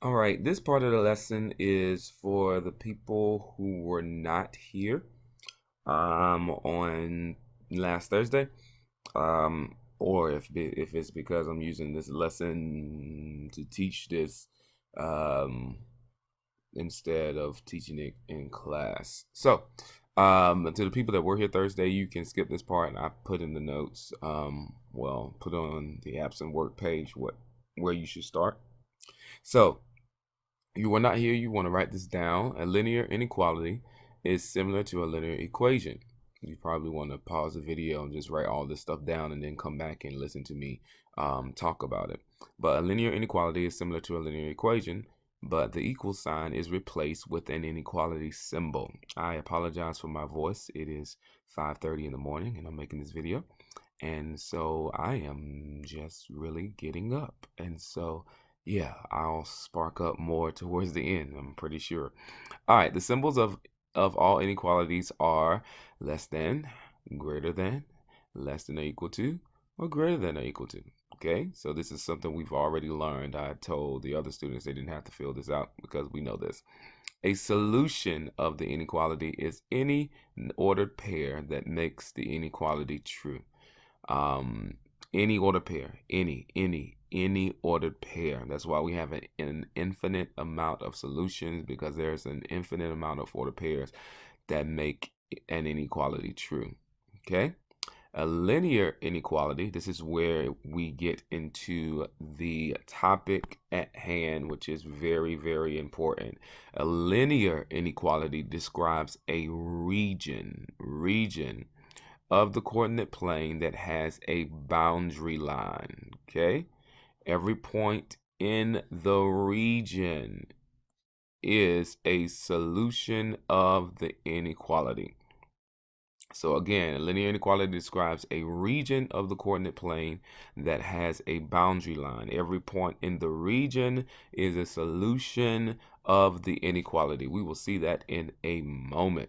All right, this part of the lesson is for the people who were not here on last Thursday, or if it's because I'm using this lesson to teach this um, instead of teaching it in class. So, to the people that were here Thursday, you can skip this part, and I put in the notes. Well, put on the absent work page where you should start. So you were not here, you want to write this down. A linear inequality is similar to a linear equation. You probably want to pause the video and just write all this stuff down and then come back and listen to me talk about it. But a linear inequality is similar to a linear equation, but the equal sign is replaced with an inequality symbol. I apologize for my voice. It is 5:30 in the morning and I'm making this video. And so I am just really getting up. And so yeah, I'll spark up more towards the end, I'm pretty sure. All right, the symbols of all inequalities are less than, greater than, less than or equal to, or greater than or equal to. Okay, so this is something we've already learned. I told the other students they didn't have to fill this out because we know this. A solution of the inequality is any ordered pair that makes the inequality true. Um, any ordered pair, any ordered pair. That's why we have an infinite amount of solutions, because there's an infinite amount of ordered pairs that make an inequality true. Okay. A linear inequality, this is where we get into the topic at hand, which is very, very important. A linear inequality describes a region of the coordinate plane that has a boundary line. Okay. Every point in the region is a solution of the inequality. So again, a linear inequality describes a region of the coordinate plane that has a boundary line. Every point in the region is a solution of the inequality. We will see that in a moment.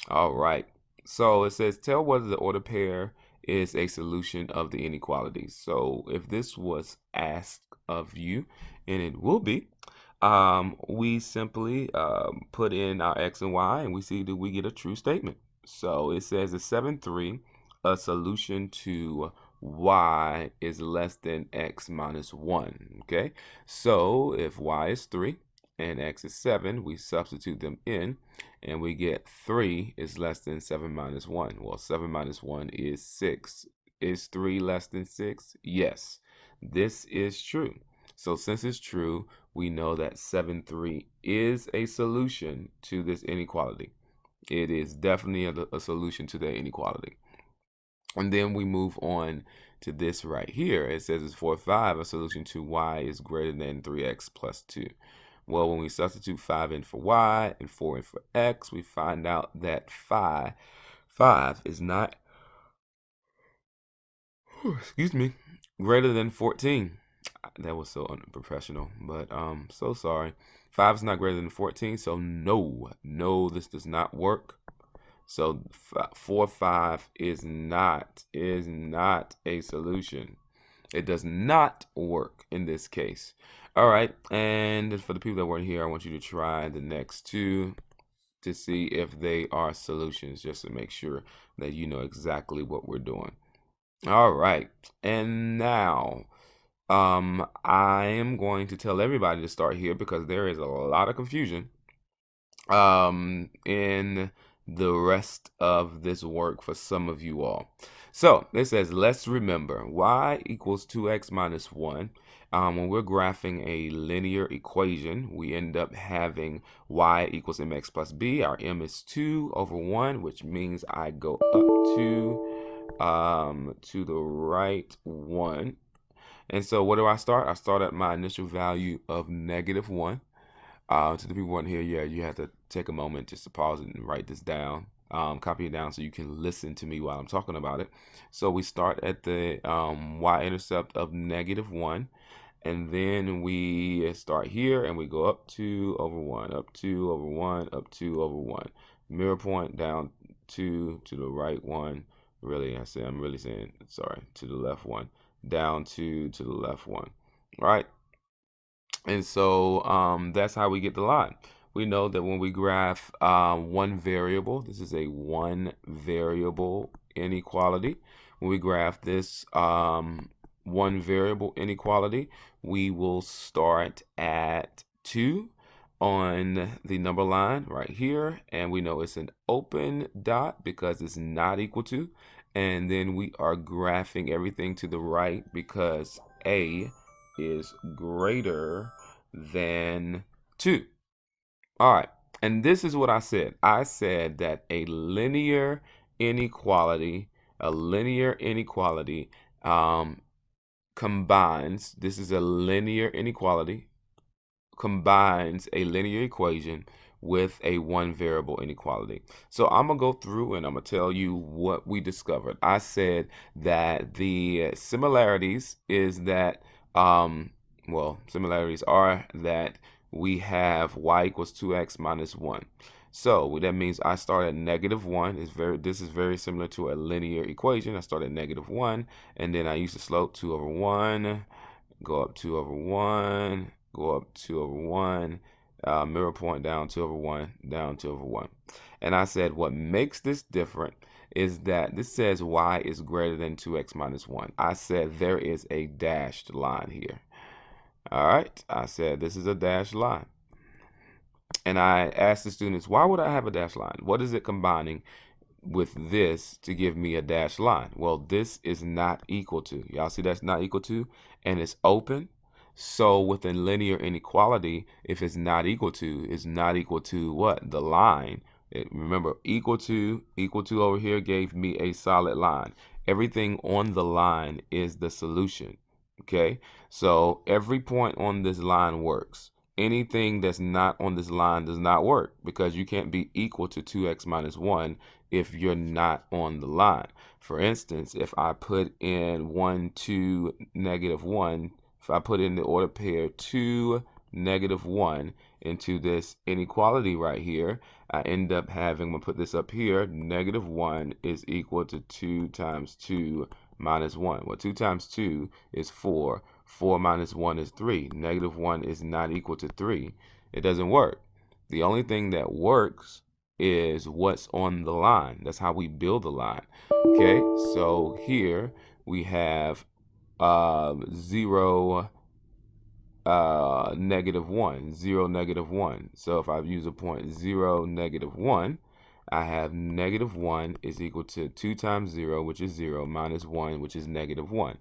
All right. So it says, tell whether the ordered pair is a solution of the inequality. So if this was asked of you, and it will be, we simply put in our x and y, and we see do we get a true statement. So it says a 7, 3, a solution to y is less than x minus 1. Okay, so if y is 3 and x is 7, we substitute them in, and we get 3 is less than 7 minus 1. Well, 7 minus 1 is 6. Is 3 less than 6? Yes, this is true. So since it's true, we know that 7, 3 is a solution to this inequality. It is definitely a solution to the inequality. And then we move on to this right here. It says it's 4, 5, a solution to y is greater than 3x plus 2. Well, when we substitute 5 in for y and 4 in for x, we find out that 5 is not, excuse me, greater than 14. That was so unprofessional, but so sorry. 5 is not greater than 14, so no, this does not work. So 4, 5 is not a solution. It does not work in this case. All right, and for the people that weren't here, I want you to try the next two to see if they are solutions, just to make sure that you know exactly what we're doing. All right, and now I am going to tell everybody to start here because there is a lot of confusion in the rest of this work for some of you all. So it says, let's remember y equals 2x minus 1. When we're graphing a linear equation, we end up having y equals mx plus b. Our m is 2 over 1, which means I go up to the right 1. And so what do I start? I start at my initial value of negative 1. To the people who weren't here, yeah, you have to take a moment just to pause it and write this down. Copy it down so you can listen to me while I'm talking about it. So we start at the y-intercept of negative 1. And then we start here and we go up 2 over 1, up 2 over 1, up 2 over 1. Mirror point down 2 to the right 1. Really, I'm really saying, sorry, to the left 1. Down 2 to the left 1. All right. And so that's how we get the line. We know that when we graph one variable, this is a one variable inequality. When we graph this one variable inequality, we will start at 2 on the number line right here. And we know it's an open dot because it's not equal to. And then we are graphing everything to the right because A is greater than 2. All right. And this is what I said. I said that a linear inequality combines, this is a linear inequality, combines a linear equation with a one variable inequality. So I'm going to go through and I'm going to tell you what we discovered. I said that the similarities is that, similarities are that we have y equals 2x minus 1. So that means I start at -1. This is very similar to a linear equation. I start at -1 and then I use the slope 2 over 1, go up 2 over 1, go up 2 over 1, mirror point down 2 over 1, down 2 over 1. And I said what makes this different is that this says y is greater than 2x minus 1. I said there is a dashed line here. All right, I said this is a dashed line. And I asked the students, why would I have a dashed line? What is it combining with this to give me a dashed line? Well, this is not equal to. Y'all see that's not equal to, and it's open. So with a linear inequality, if it's not equal to what? The line. Remember, equal to over here gave me a solid line. Everything on the line is the solution. Okay, so every point on this line works. Anything that's not on this line does not work because you can't be equal to 2x minus 1 if you're not on the line. For instance, if I put in 1, 2, -1, if I put in the order pair 2, -1 into this inequality right here, I end up having, I'm going to put this up here, -1 is equal to 2 times 2 minus 1. Well, 2 times 2 is 4. 4 minus 1 is 3. -1 is not equal to 3. It doesn't work. The only thing that works is what's on the line. That's how we build the line. Okay, so here we have 0, -1, 0, -1. So if I use a point 0, -1, I have -1 is equal to 2 times 0, which is 0, minus 1, which is -1.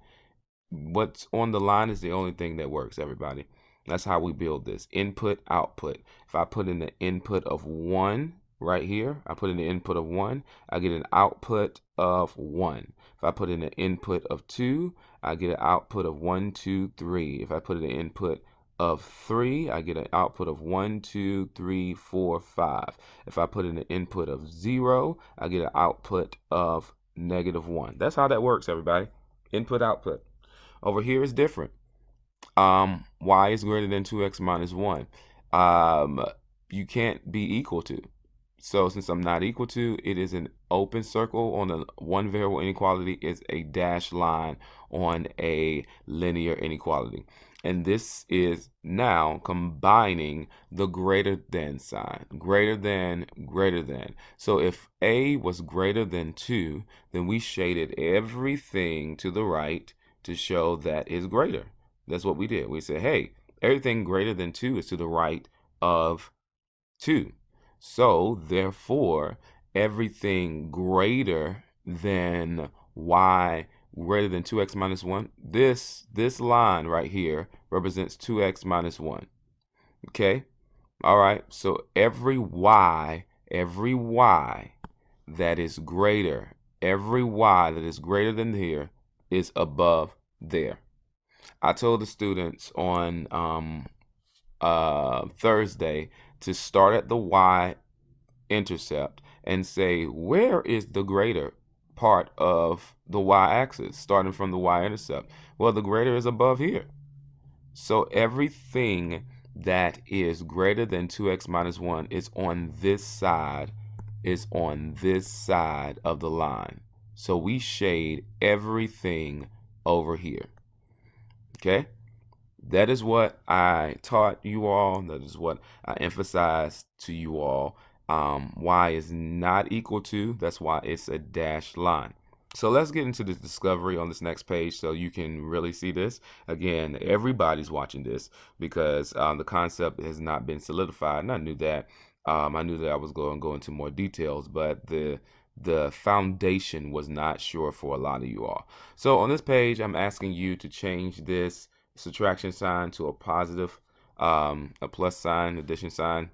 What's on the line is the only thing that works, everybody. That's how we build this. Input, output. If I put in the input of 1 right here, I put in the input of 1, I get an output of 1. If I put in the input of 2, I get an output of 1, 2, 3. If I put in the input of 3, I get an output of 1, 2, 3, 4, 5. If I put in the input of 0, I get an output of -1. That's how that works, everybody. Input, output. Over here is different. Y is greater than 2x minus 1. You can't be equal to. So since I'm not equal to, it is an open circle on the one variable inequality is a dashed line on a linear inequality. And this is now combining the greater than sign. Greater than, greater than. So if A was greater than 2, then we shaded everything to the right to show that is greater. That's what we did. We said, hey, everything greater than 2 is to the right of 2. So therefore, everything greater than y greater than 2x minus 1, this line right here represents 2x minus 1. Okay? All right. So every y that is greater, every y that is greater than here is above there. I told the students on Thursday to start at the y-intercept and say, where is the greater part of the y-axis, starting from the y-intercept? Well, the greater is above here. So everything that is greater than 2x minus 1 is on this side, of the line. So we shade everything over here. Okay? That is what I taught you all. That is what I emphasized to you all. Y is not equal to, that's why it's a dashed line. So let's get into the discovery on this next page so you can really see this. Again, everybody's watching this because the concept has not been solidified, and I knew that. I knew that I was going to go into more details, but the foundation was not sure for a lot of you all. So on this page, I'm asking you to change this subtraction sign to a positive, a plus sign, addition sign,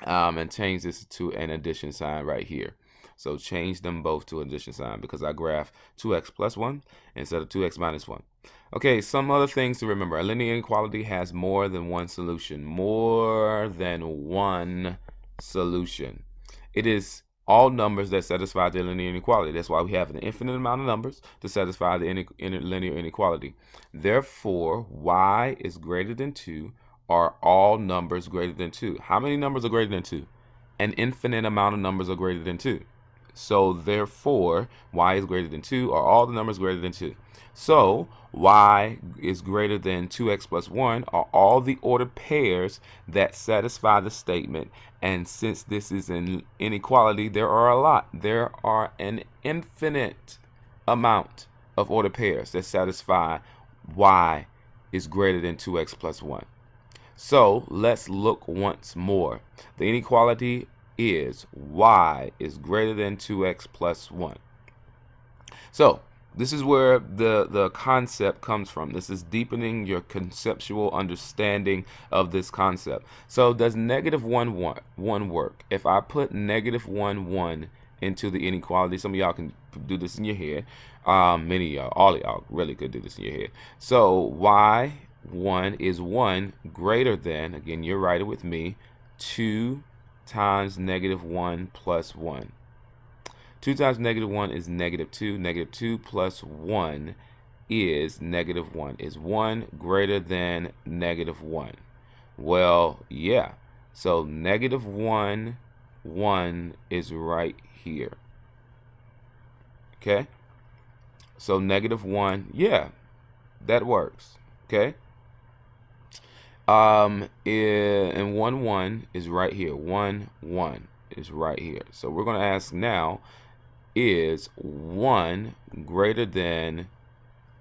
and change this to an addition sign right here. So change them both to addition sign because I graph 2x plus 1 instead of 2x minus 1. Okay, some other things to remember. A linear inequality has more than one solution. More than one solution. It is all numbers that satisfy the linear inequality. That's why we have an infinite amount of numbers to satisfy the linear inequality. Therefore, y is greater than 2 are all numbers greater than 2. How many numbers are greater than 2? An infinite amount of numbers are greater than 2. So therefore, y is greater than 2 are all the numbers greater than 2. So y is greater than 2x plus 1 are all the ordered pairs that satisfy the statement. And since this is an inequality, there are a lot. There are an infinite amount of ordered pairs that satisfy y is greater than 2x plus 1. So let's look once more. The inequality is y is greater than 2x plus 1. So this is where the concept comes from. This is deepening your conceptual understanding of this concept. So does negative 1 work? If I put negative 1 into the inequality, some of y'all can do this in your head. Many of y'all, all of y'all really could do this in your head. So y1 is 1 greater than, again, you're right with me, 2 times negative 1 plus 1. 2 times negative 1 is negative 2. Negative 2 plus 1 is negative 1. Is 1 greater than negative 1? Well, yeah. So negative 1 is right here. Okay? So negative 1, yeah, that works. Okay? And 1 is right here. 1 is right here. So we're going to ask now, is 1 greater than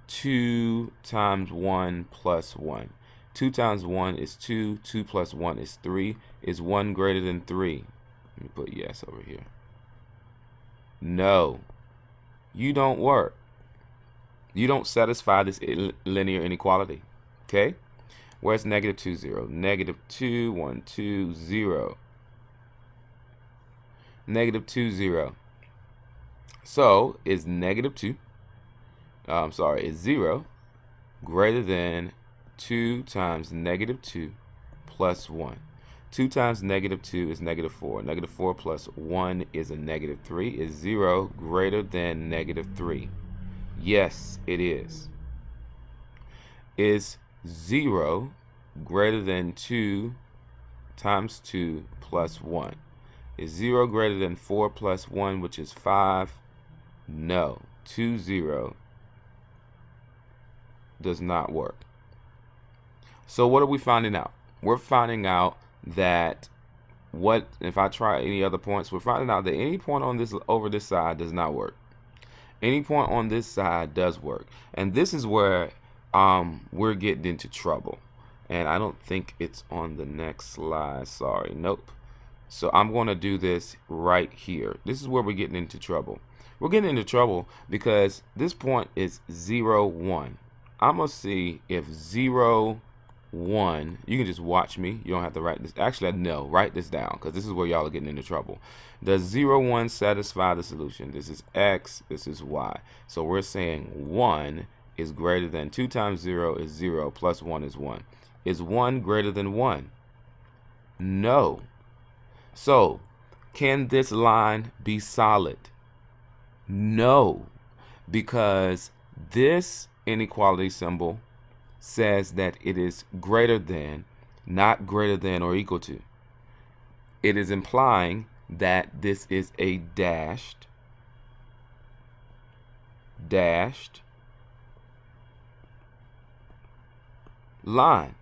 2 times 1 plus 1? 2 times 1 is 2. 2 plus 1 is 3. Is 1 greater than 3? Let me put yes over here. No. You don't work. You don't satisfy this linear inequality. Okay? Where's negative 2, 0? Negative 2, 1, 2, 0. Negative 2, 0. So is negative 2, is 0 greater than 2 times negative 2 plus 1? 2 times negative 2 is negative 4. Negative 4 plus 1 is a negative 3. Is 0 greater than negative 3? Yes, it is. Is 0 greater than 2 times 2 plus 1? Is 0 greater than 4 plus 1, which is 5? No. 2, 0 does not work. So what are we finding out? We're finding out that if I try any other points, we're finding out that any point on this over this side does not work. Any point on this side does work. And this is where we're getting into trouble. And I don't think it's on the next slide. Sorry. Nope. So I'm going to do this right here. This is where we're getting into trouble. We're getting into trouble because this point is 0, 1. I'm going to see if 0, 1, you can just watch me. You don't have to write this. Actually, no, write this down because this is where y'all are getting into trouble. Does 0, 1 satisfy the solution? This is x, this is y. So we're saying 1 is greater than 2 times 0 is 0 plus 1 is 1. Is 1 greater than 1? No. So can this line be solid? No, because this inequality symbol says that it is greater than, not greater than or equal to. It is implying that this is a dashed line,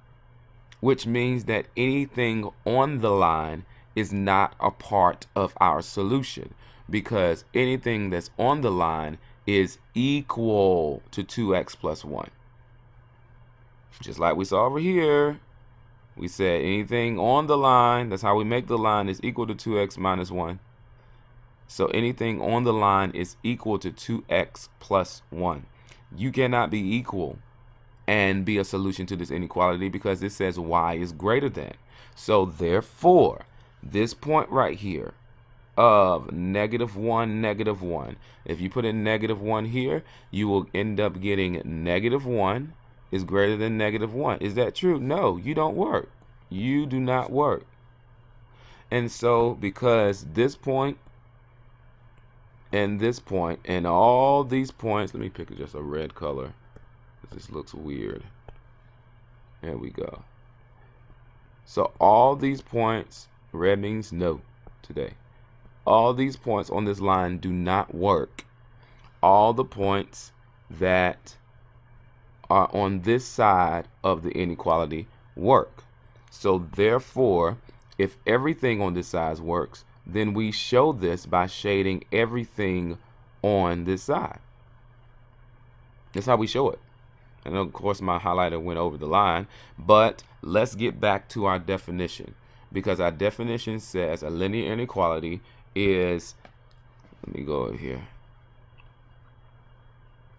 which means that anything on the line is not a part of our solution, because anything that's on the line is equal to 2x plus 1. Just like we saw over here, we said anything on the line, that's how we make the line, is equal to 2x minus 1. So anything on the line is equal to 2x plus 1. You cannot be equal and be a solution to this inequality because it says y is greater than. So therefore, this point right here of -1, -1, if you put in -1 here, you will end up getting -1 is greater than -1. Is that true? No, you don't work. You do not work. And so because this point and this point and all these points, let me pick just a red color. This looks weird. There we go. So all these points, red means no today. All these points on this line do not work. All the points that are on this side of the inequality work. So therefore, if everything on this side works, then we show this by shading everything on this side. That's how we show it. And of course, my highlighter went over the line, but let's get back to our definition, because our definition says a linear inequality is, let me go over here,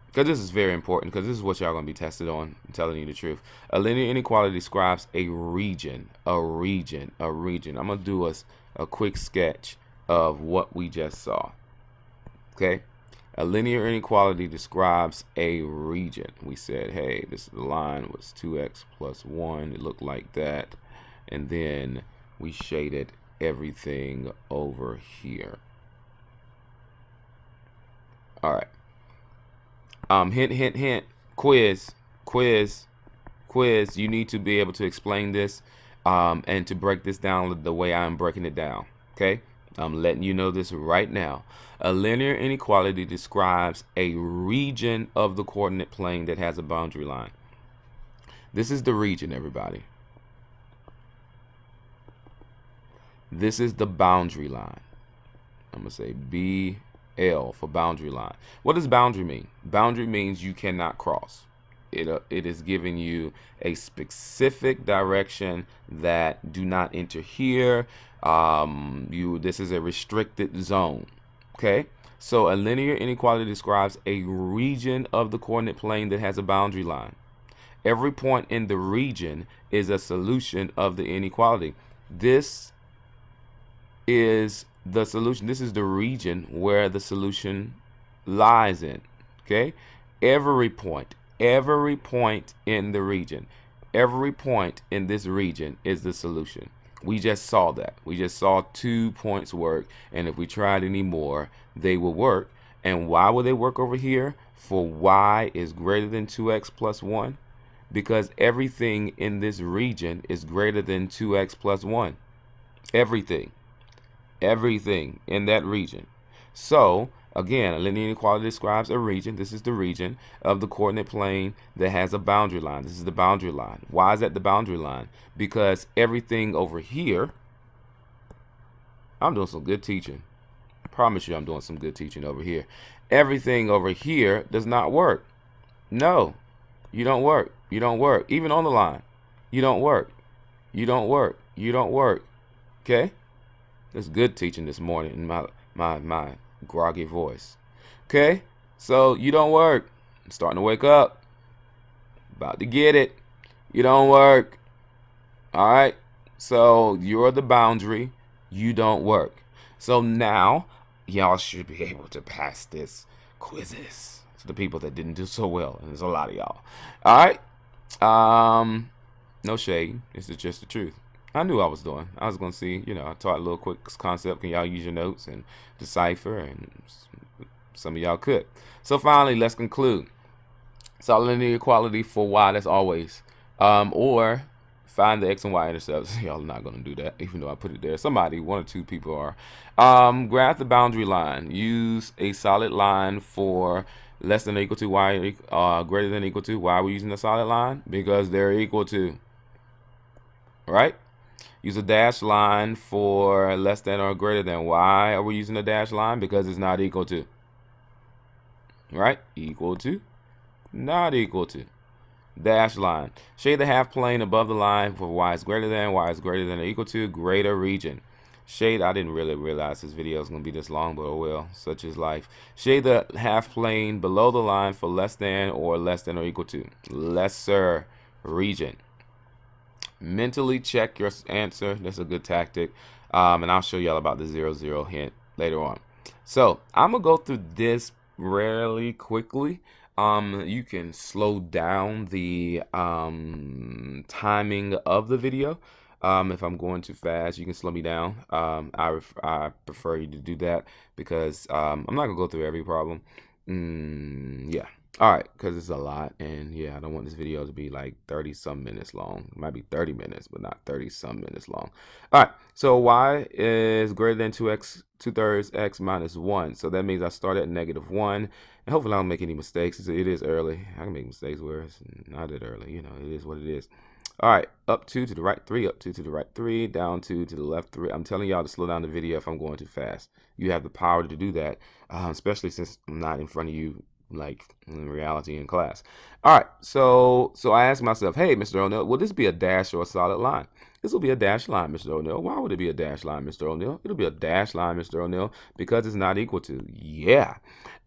because this is very important, because this is what y'all going to be tested on. I'm telling you the truth. A linear inequality describes a region. I'm going to do a quick sketch of what we just saw. Okay? A linear inequality describes a region. We said, hey, this line was 2x plus 1. It looked like that. And then we shaded everything over here. All right. Hint, quiz. You need to be able to explain this and to break this down the way I'm breaking it down. Okay? I'm letting you know this right now. A linear inequality describes a region of the coordinate plane that has a boundary line. This is the region, everybody. This is the boundary line. I'm going to say BL for boundary line. What does boundary mean? Boundary means you cannot cross. It is giving you a specific direction that do not enter here. This is a restricted zone. Okay, so a linear inequality describes a region of the coordinate plane that has a boundary line. Every point in the region is a solution of the inequality. This is the solution. This is the region where the solution lies in. Okay, every point in the region, every point in this region is the solution. We just saw that. We just saw 2 points work, and if we tried any more, they will work. And why will they work over here? For y is greater than 2x plus 1, because everything in this region is greater than 2x plus 1. Everything in that region. So again, a linear inequality describes a region. This is the region of the coordinate plane that has a boundary line. This is the boundary line. Why is that the boundary line? Because everything over here, I'm doing some good teaching. I promise you I'm doing some good teaching over here. Everything over here does not work. No, you don't work. You don't work. Even on the line, you don't work. You don't work. You don't work. Okay? That's good teaching this morning in my groggy voice. Okay, so you don't work. I'm starting to wake up. About to get it. You don't work. All right, so you're the boundary. You don't work. So now y'all should be able to pass this quizzes to the people that didn't do so well, and there's a lot of y'all. All right, no shade. This is just the truth. I knew I was doing. I was going to see, I taught a little quick concept. Can y'all use your notes and decipher? And some of y'all could. So finally, let's conclude. So linear equality for y, that's always. Or find the x and y intercepts. Y'all are not going to do that, even though I put it there. Somebody, 1 or 2 people are. Graph the boundary line. Use a solid line for Less than or equal to y, greater than or equal to. Why are we using a solid line? Because they're equal to, right? Use a dash line for less than or greater than. Why are we using a dash line? Because it's not equal to, right? Equal to, not equal to. Dash line. Shade the half plane above the line for y is greater than or equal to greater region. Shade, I didn't really realize this video is going to be this long, but oh well, such is life. Shade the half plane below the line for less than or equal to lesser region. Mentally check your answer. That's a good tactic. And I'll show y'all about the 0-0 hint later on. So I'm going to go through this really quickly. You can slow down the timing of the video. If I'm going too fast, you can slow me down. I prefer you to do that because I'm not gonna go through every problem. Yeah. All right, because it's a lot, and yeah, I don't want this video to be like 30-some minutes long. It might be 30 minutes, but not 30-some minutes long. All right, so y is greater than 2x, 2/3 x minus 1. So that means I start at -1, and hopefully I don't make any mistakes. It is early. I can make mistakes where it's not that early. You know, it is what it is. All right, up 2 to the right 3, up 2 to the right 3, down 2 to the left 3. I'm telling y'all to slow down the video if I'm going too fast. You have the power to do that, especially since I'm not in front of you like in reality in class. All right, so I asked myself, hey, Mr. O'Neill, will this be a dash or a solid line? This will be a dash line, Mr. O'Neill. Why would it be a dash line, Mr. O'Neill? It'll be a dash line, Mr. O'Neill, because it's not equal to. Yeah.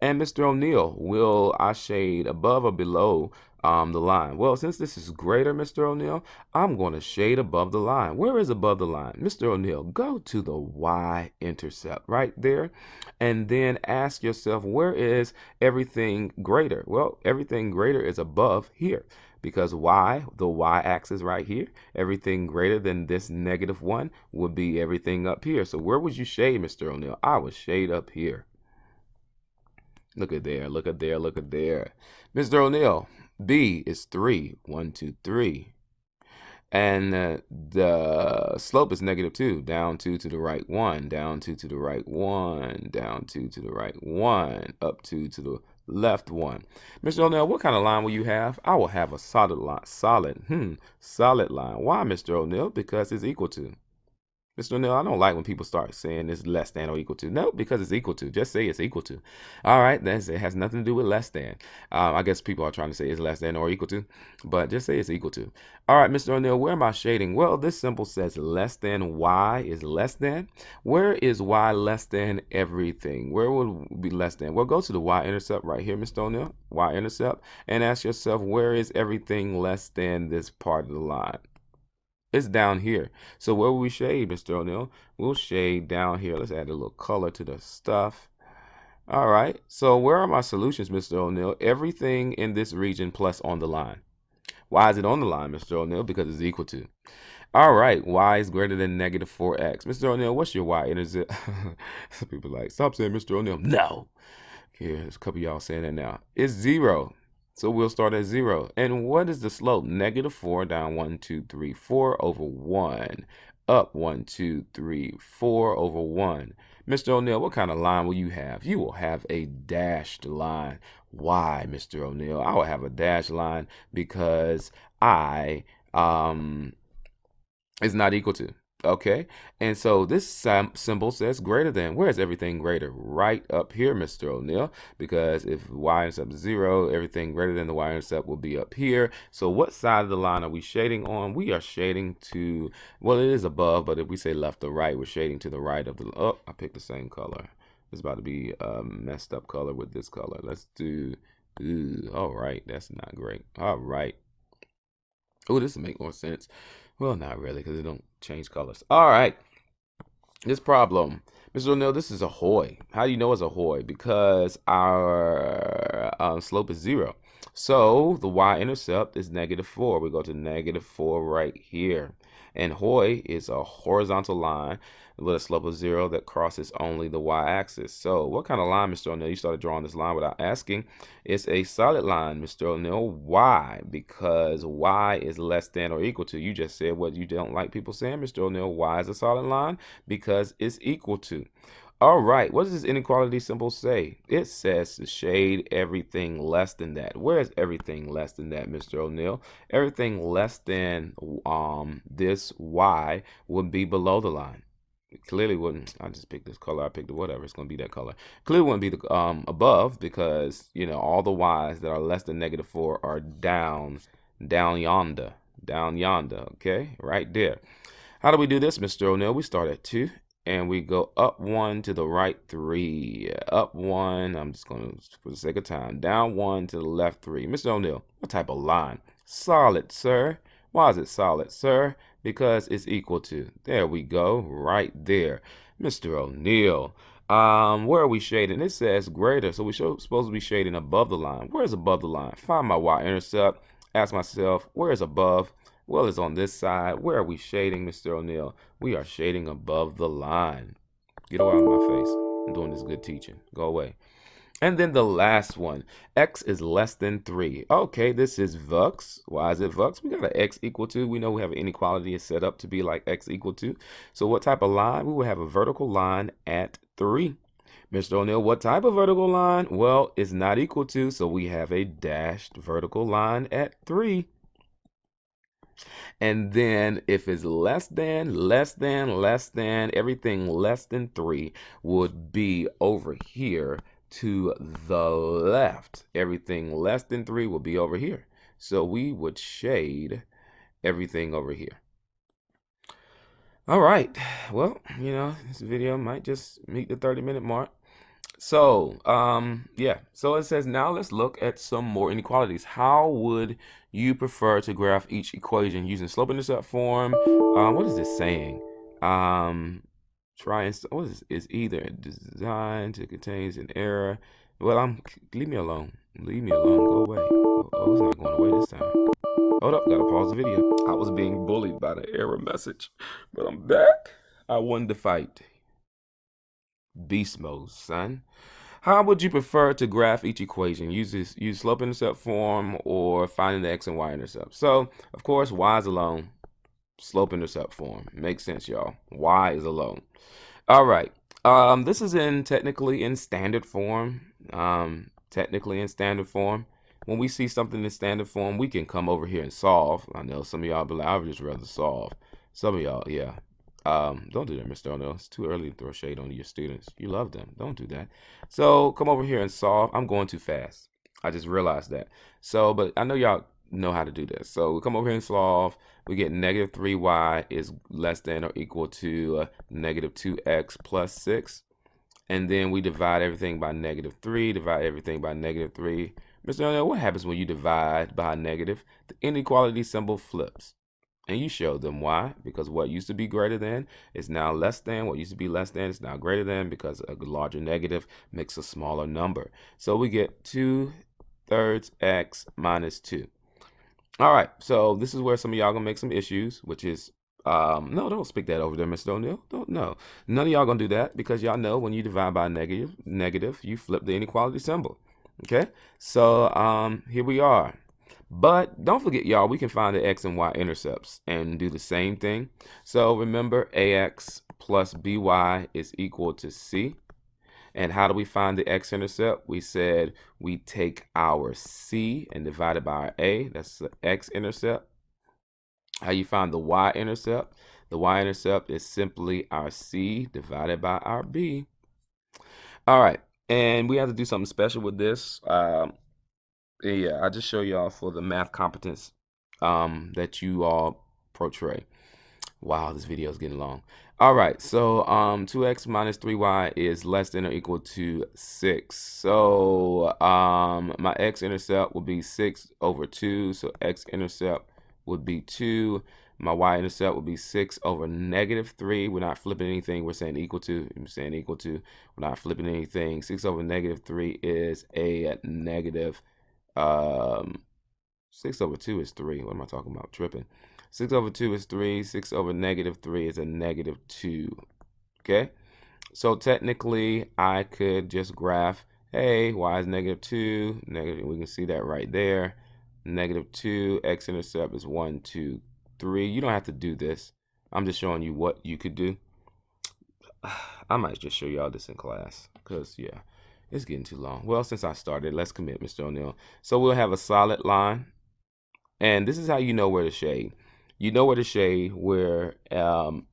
And Mr. O'Neill, will I shade above or below the line? Well, since this is greater, Mr. O'Neill, I'm going to shade above the line. Where is above the line? Mr. O'Neill, go to the y-intercept right there, and then ask yourself, where is everything greater? Well, everything greater is above here, because y, the y-axis right here, everything greater than this -1 would be everything up here. So where would you shade, Mr. O'Neill? I would shade up here. Look at there, look at there, look at there. Mr. O'Neill, B is 3. 1, 2, 3. And the slope is -2. Down 2 to the right 1. Down 2 to the right 1. Down 2 to the right 1. Up 2 to the left 1. Mr. O'Neill, what kind of line will you have? I will have a solid line. Solid line. Why, Mr. O'Neill? Because it's equal to. Mr. O'Neill, I don't like when people start saying it's less than or equal to. No, because it's equal to. Just say it's equal to. All right, it has nothing to do with less than. I guess people are trying to say it's less than or equal to, but just say it's equal to. All right, Mr. O'Neill, where am I shading? Well, this symbol says less than. Y is less than. Where is y less than everything? Where would be less than? Well, go to the y-intercept right here, Mr. O'Neill, y-intercept, and ask yourself, where is everything less than this part of the line? It's down here. So where will we shade, Mr. O'Neill? We'll shade down here. Let's add a little color to the stuff. All right. So where are my solutions, Mr. O'Neill? Everything in this region plus on the line. Why is it on the line, Mr. O'Neill? Because it's equal to. All right. Y is greater than -4x. Mr. O'Neill, what's your y-intercept? Some people are like, stop saying Mr. O'Neill. No. Here, there's a couple of y'all saying that now. It's 0. So we'll start at 0. And what is the slope? -4 down 1, 2, 3, 4 over 1. Up 1, 2, 3, 4 over 1. Mr. O'Neill, what kind of line will you have? You will have a dashed line. Why, Mr. O'Neill? I will have a dashed line because I is not equal to. Okay, and so this symbol says greater than. Where is everything greater? Right up here, Mr. O'Neill, because if y-intercept is 0, everything greater than the y-intercept will be up here. So what side of the line are we shading on? We are shading to, well, it is above, but if we say left or right, we're shading to the right of the, oh, I picked the same color. It's about to be a messed up color with this color. Let's do, all right, that's not great. All right. Oh, this will make more sense. Well, not really, because it don't change colors. All right. This problem. Mr. O'Neill, this is a Hoy. How do you know it's a Hoy? Because our slope is 0. So the y-intercept is -4. We go to -4 right here. And Hoy is a horizontal line with a slope of 0 that crosses only the y-axis. So what kind of line, Mr. O'Neill? You started drawing this line without asking. It's a solid line, Mr. O'Neill. Why? Because y is less than or equal to. You just said what you don't like people saying, Mr. O'Neill. Y is a solid line because it's equal to. All right, what does this inequality symbol say? It says to shade everything less than that. Where is everything less than that, Mr. O'Neill? Everything less than this y would be below the line. It clearly wouldn't. I just picked this color. I picked it, whatever. It's going to be that color. Clearly wouldn't be the above, because all the y's that are less than -4 are down yonder. Down yonder. Okay, right there. How do we do this, Mr. O'Neill? We start at 2 and we go up 1 to the right 3. Up 1, I'm just going to, for the sake of time, down 1 to the left 3. Mr. O'Neill, what type of line? Solid, sir. Why is it solid, sir? Because it's equal to. There we go, right there. Mr. O'Neill, where are we shading? It says greater, so we're supposed to be shading above the line. Where's above the line? Find my y-intercept. Ask myself, where is above? Well, it's on this side. Where are we shading, Mr. O'Neill? We are shading above the line. Get away from my face. I'm doing this good teaching. Go away. And then the last one, x is less than 3. Okay, this is Vux. Why is it Vux? We got an x equal to. We know we have an inequality is set up to be like x equal to. So what type of line? We will have a vertical line at 3. Mr. O'Neill, what type of vertical line? Well, it's not equal to, so we have a dashed vertical line at 3. And then if it's less than, everything less than 3 would be over here to the left. Everything less than 3 will be over here. So we would shade everything over here. All right. Well, this video might just meet the 30-minute mark. So, yeah. So it says, now let's look at some more inequalities. How would you prefer to graph each equation using slope-intercept form? What is this saying? Try and what is either designed to contains an error. Well, leave me alone. Leave me alone. Go away. Oh, it's not going away this time. Hold up, gotta pause the video. I was being bullied by the error message, but I'm back. I won the fight. Beast mode, son. How would you prefer to graph each equation? Use slope-intercept form or finding the x and y intercept. So, of course, y is alone. Slope-intercept form. Makes sense, y'all. Y is alone. All right. This is technically in standard form. When we see something in standard form, we can come over here and solve. I know some of y'all be like, I would just rather solve. Some of y'all, yeah. Don't do that, Mr. O'Neill. It's too early to throw shade on your students. You love them. Don't do that. So come over here and solve. I'm going too fast. I just realized that. So, but I know y'all know how to do this. So we come over here and solve. We get -3y is less than or equal to -2x plus 6. And then we divide everything by -3, divide everything by -3. Mr. O'Neill, what happens when you divide by a negative? The inequality symbol flips. And you show them why, because what used to be greater than is now less than. What used to be less than is now greater than, because a larger negative makes a smaller number. So we get 2/3 x minus 2. All right, so this is where some of y'all gonna make some issues, which is, no, don't speak that over there, Mr. O'Neill. Don't, no. None of y'all gonna do that, because y'all know when you divide by a negative, you flip the inequality symbol. Okay, so here we are. But don't forget, y'all, we can find the x and y intercepts and do the same thing. So remember, ax plus by is equal to c. And how do we find the x-intercept? We said we take our c and divide it by our a. That's the x-intercept. How you find the y-intercept? The y-intercept is simply our c divided by our b. All right, and we have to do something special with this. Yeah, I just show y'all for the math competence that you all portray. Wow, this video is getting long. All right, so 2x minus 3y is less than or equal to 6. So my x-intercept will be 6/2. So x-intercept would be 2. My y-intercept would be 6/-3. We're not flipping anything. We're saying equal to. I'm saying equal to. We're not flipping anything. 6/-3 is a negative. 6/2 is 3. What am I talking about? Tripping. 6/2 is 3. 6/-3 is a -2. Okay? So technically, I could just graph, hey, y is -2. We can see that right there. -2. X-intercept is 1, 2, 3. You don't have to do this. I'm just showing you what you could do. I might just show y'all this in class because, yeah, it's getting too long. Well, since I started, let's commit, Mr. O'Neill. So we'll have a solid line. And this is how you know where to shade. You know where to shade where an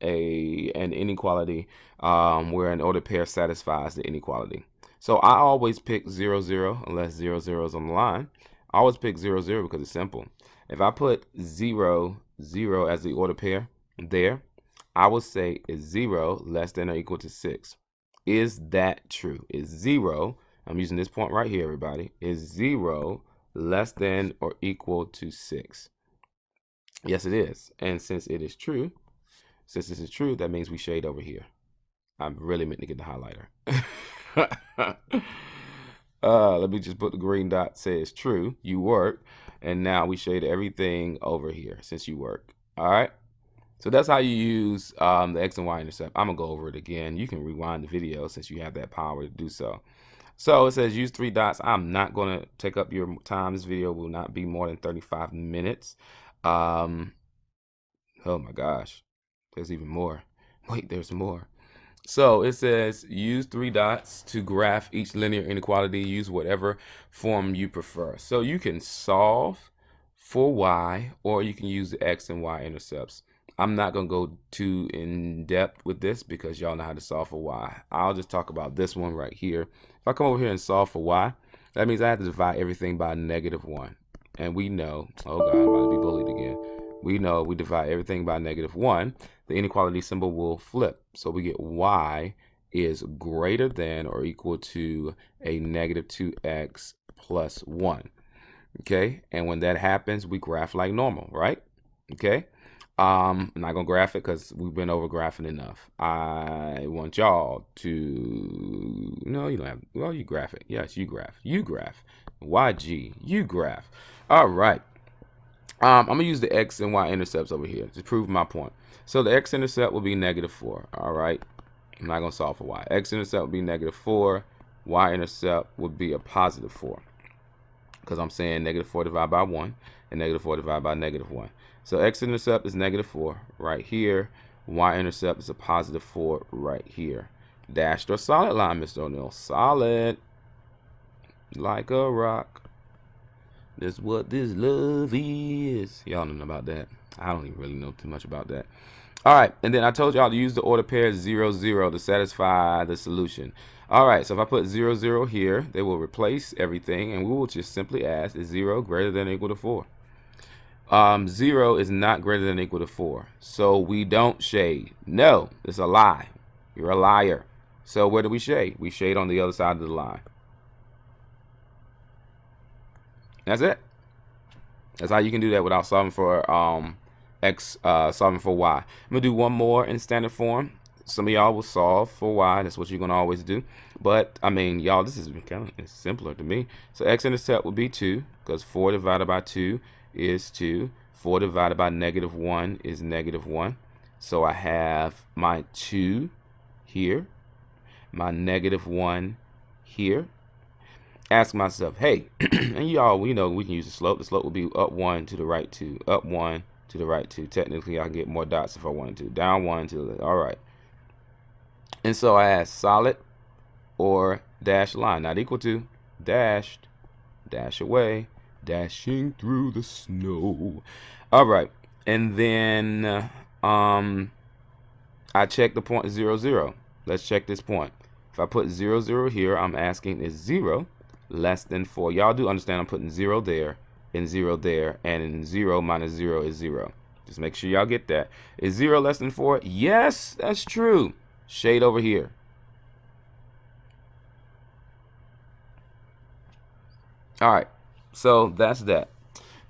inequality, where an ordered pair satisfies the inequality. So I always pick 0, 0 unless 0, 0 is on the line. I always pick 0, 0 because it's simple. If I put 0, 0 as the ordered pair there, I would say is 0 less than or equal to 6. Is that true? Is 0, I'm using this point right here, everybody, is 0 less than or equal to 6? Yes, it is. And since it is true, since this is true, that means we shade over here. I'm really meant to get the highlighter. Let me just put the green dot, say it's true, you work, and now we shade everything over here since you work. All right, so that's how you use the X and Y intercept. I'm gonna go over it again. You can rewind the video since you have that power to do so. So it says use 3 dots. I'm not going to take up your time. This video will not be more than 35 minutes. Oh my gosh, there's even more. Wait, there's more. So it says use 3 dots to graph each linear inequality. Use whatever form you prefer. So you can solve for Y, or you can use the X and Y intercepts. I'm not going to go too in depth with this because y'all know how to solve for Y. I'll just talk about this one right here. If I come over here and solve for Y, that means I have to divide everything by -1. And we know, oh God, I'm about to be bullied again. We know we divide everything by -1, the inequality symbol will flip. So we get Y is greater than or equal to a -2x plus 1. Okay, and when that happens, we graph like normal, right? Okay. I'm not gonna graph it because we've been over graphing enough. I want y'all to, no, you don't have, well, you graph it. Yes, you graph. YG, you graph. All right. I'm gonna use the X and Y intercepts over here to prove my point. So the X intercept will be -4. All right. I'm not gonna solve for Y. X intercept will be -4. Y intercept would be a +4. Because I'm saying -4 divided by 1 and -4 divided by -1. So x-intercept is -4 right here. Y-intercept is a +4 right here. Dashed or solid line, Mr. O'Neill? Solid. Like a rock. That's what this love is. Y'all know about that. I don't even really know too much about that. All right, and then I told y'all to use the order pair 0, 0 to satisfy the solution. All right, so if I put 0, 0 here, they will replace everything, and we will just simply ask, is 0 greater than or equal to 4? 0 is not greater than or equal to 4, so we don't shade. No, it's a lie. You're a liar. So where do we shade? We shade on the other side of the line. That's it. That's how you can do that without solving for solving for Y. I'm gonna do one more in standard form. Some of y'all will solve for Y. That's what you're gonna always do. But I mean, y'all, this is kind of simpler to me. So x-intercept would be 2, because 4 divided by 2 is 2. 4 divided by -1 is -1. So I have my 2 here, my -1 here. Ask myself, hey, and y'all, we know we can use the slope. The slope will be up 1 to the right 2, up 1 to the right 2. Technically, I can get more dots if I wanted to. Down 1 to the left. All right. And so I ask solid or dashed line, not equal to, dashed, dash away, dashing through the snow. All right. And then I check the point 0, 0. Let's check this point. If I put 0, 0 here, I'm asking is 0 less than 4. Y'all do understand I'm putting 0 there and 0 there, and 0 minus 0 is 0. Just make sure y'all get that. Is 0 less than 4? Yes, that's true. Shade over here. All right, so that's that.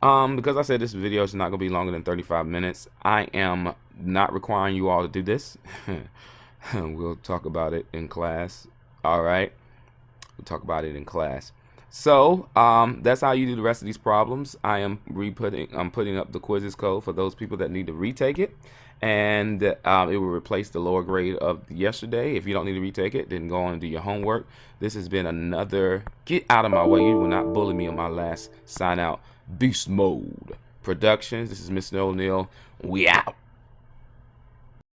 Because I said this video is not going to be longer than 35 minutes, I am not requiring you all to do this. We'll talk about it in class. All right, we'll talk about it in class. So that's how you do the rest of these problems. I'm putting up the quizzes code for those people that need to retake it, and it will replace the lower grade of yesterday. If you don't need to retake it, then go on and do your homework. This has been another, get out of my way, you will not bully me on my last sign out, beast mode productions. This is Mr. O'Neill. We out.